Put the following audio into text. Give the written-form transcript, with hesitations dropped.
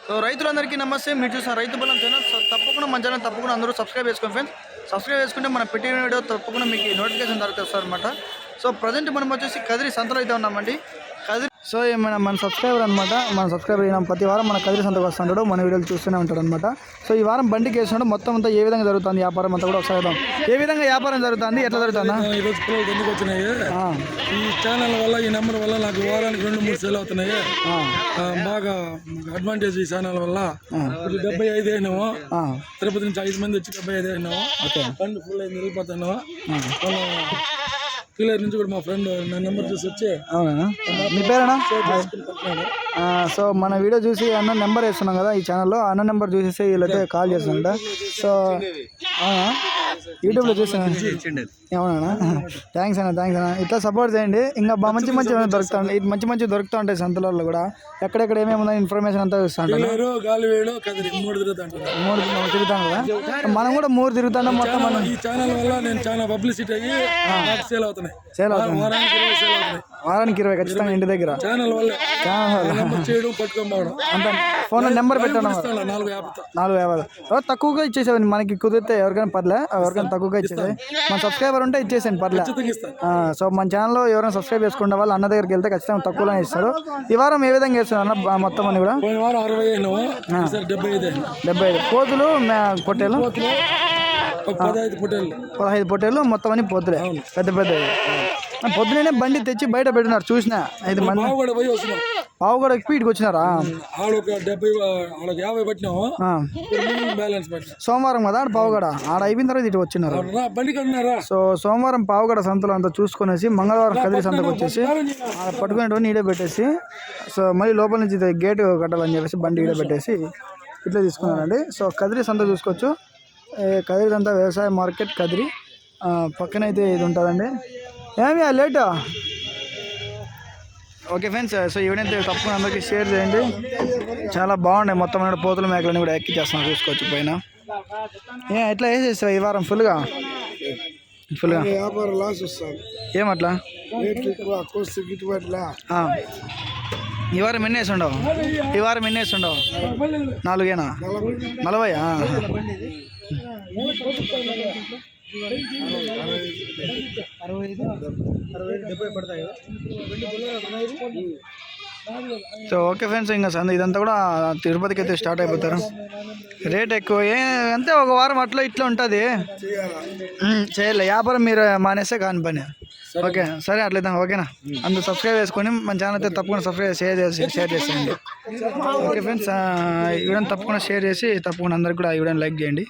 So రైతులందరికీ నమస్తే. మీరు చూసిన రైతు బలం ఛానల్. సో తప్పకుండా మన ఛానల్ తప్పకుండా అందరూ సబ్స్క్రైబ్ చేసుకోండి ఫ్రెండ్స్. సబ్స్క్రైబ్ చేసుకుంటే మన పెట్టిన వీడియో తప్పకుండా మీకు నోటిఫికేషన్ దొరుకుతుంది అనమాట. సో ప్రజెంట్ మనం వచ్చేసి కదిరి సంతలో అయితే ఉన్నామండి. కదిరి సో మన సబ్స్క్రైబర్ అనమాట. మన సబ్స్క్రైబర్ అయినా ప్రతి వారం మన కదిరి సంతకు వస్తుంటాడు, మన వీడియోలు చూస్తూనే ఉంటాడు అనమాట. సో ఈ వారం బండికి వేసినాడు. మొత్తం అంతా ఏ విధంగా జరుగుతుంది వ్యాపారం అంతా కూడా ఒకసారి ఏ విధంగా వ్యాపారం జరుగుతుంది, ఎట్లా జరుగుతుందా? ఈరోజు పిల్లలు ఎందుకు వచ్చినాయి, ఈ ఛానల్ వల్ల ఈ నెంబర్ వల్ల నాకు వారానికి 2-3 సేల్ అవుతున్నాయి. బాగా అడ్వాంటేజ్ ఈ ఛానల్ వల్ల. 75 అయినాము, తిరుపతి నుంచి 5 మంది వచ్చి 75 అయినాము. బండి ఫుల్ అయింది, వెళ్ళిపోతున్నాము. క్లియర్ నుంచి కూడా మా ఫ్రెండ్ నా నెంబర్ చూసి వచ్చి. అవునా, మీ పేరేనా? సో మన వీడియో చూసి అన్న నెంబర్ వేస్తున్నాం కదా ఈ ఛానల్లో, అన్న నెంబర్ చూసేసి వీళ్ళైతే కాల్ చేస్తుంట. సో యూట్యూబ్లో చూసాను. అవునా, థ్యాంక్స్ అన్న, థ్యాంక్స్ అన్న. ఇట్లా సపోర్ట్ చేయండి. ఇంకా మంచి మంచి దొరుకుతా ఉంటాయి, మంచి దొరుకుతూ ఉంటాయి సంతలలో కూడా. ఎక్కడెక్కడ ఏమేమి ఉందో ఇన్ఫర్మేషన్ అంతా చూస్తాను. 3 తిరుగుతాం కదా, మనం కూడా 3 తిరుగుతాం మొత్తం. మనం ఈ ఛానల్ వల్ల నేను చాలా పబ్లిసిటీ అయ్యి సేల్ అవుతున్నాయి. వారానికి 20 ఖచ్చితంగా ఇంటి దగ్గర ఛానల్ వల్ల చేయడం, పట్టుకొని పోవడం. అంత ఫోన్లో నెంబర్ పెట్టడం. 450 తక్కువగా ఇచ్చేసేవాడిని, మనకి కుదిరితే ఎవరికైనా పర్లే, ఎవరికైనా తక్కువగా ఇచ్చేది. మన సబ్స్క్రైబర్ ఉంటే ఇచ్చేసాను పర్లే. సో మన ఛానల్లో ఎవరైనా సబ్స్క్రైబ్ చేసుకునే వాళ్ళు అన్న దగ్గరికి వెళ్తే ఖచ్చితంగా తక్కువలోనే ఇస్తారు. ఈ వారం ఏ విధంగా ఇస్తారు అన్న మొత్తం అని కూడా? 75 పోతులు, పొట్టేలు 15 పొట్టేలు మొత్తం అని పోతులే, పెద్ద పెద్ద. పొద్దునే బండి తెచ్చి బయట పెట్టినారు, చూసిన 5 మంది. పావుగడ ఇటుకు వచ్చినారా? సోమవారం కదా పావుగడ ఆడ అయిపోయిన తర్వాత ఇటు వచ్చినారు. సో సోమవారం పావుగడ సంతలో అంతా చూసుకునేసి మంగళవారం కదిరి సంతకు వచ్చేసి పట్టుకునేటువంటి ఈడే పెట్టేసి, సో మళ్ళీ లోపల నుంచి గేటు కట్టాలని చెప్పేసి బండి ఈడే పెట్టేసి ఇట్లా తీసుకున్నానండి. సో కదిరి సంత చూసుకోవచ్చు. కదిరి సంత వ్యవసాయ మార్కెట్ కదిరి పక్కనైతే ఇది ఉంటుందండి. ఏమి లేట్. ఓకే ఫ్రెండ్స్, సో ఈవిడైతే తప్పకుండా అందరికీ షేర్ చేయండి. చాలా బాగున్నాయి మొత్తం పోతుల మేకలని కూడా ఎక్కిచ్చేస్తాం, చూసుకోవచ్చు పైన. ఎట్లా వేసేస్తావు ఈ వారం ఫుల్గా? ఏమట్లా ఈ వారం ఎన్ని వేసి ఉండవు? 4ఏనా? 40? సో ఓకే ఫ్రెండ్స్, ఇంకా ఇదంతా కూడా తిరుపతికి అయితే స్టార్ట్ అయిపోతారు. రేట్ ఎక్కువ అంతే, ఒక వారం అట్లా ఇట్లా ఉంటుంది. చేయలే వ్యాపారం మీరు మానేస్తే కాని పని. ఓకే సరే, అట్లయితే ఓకేనా? అందరూ సబ్స్క్రైబ్ చేసుకొని మన ఛానల్ అయితే తప్పకుండా సబ్స్క్రైబ్ షేర్ చేసేయండి. ఓకే ఫ్రెండ్స్, ఈ వీడియోని తప్పకుండా షేర్ చేసి తప్పకుండా అందరికి కూడా ఈ వీడియోని లైక్ చేయండి.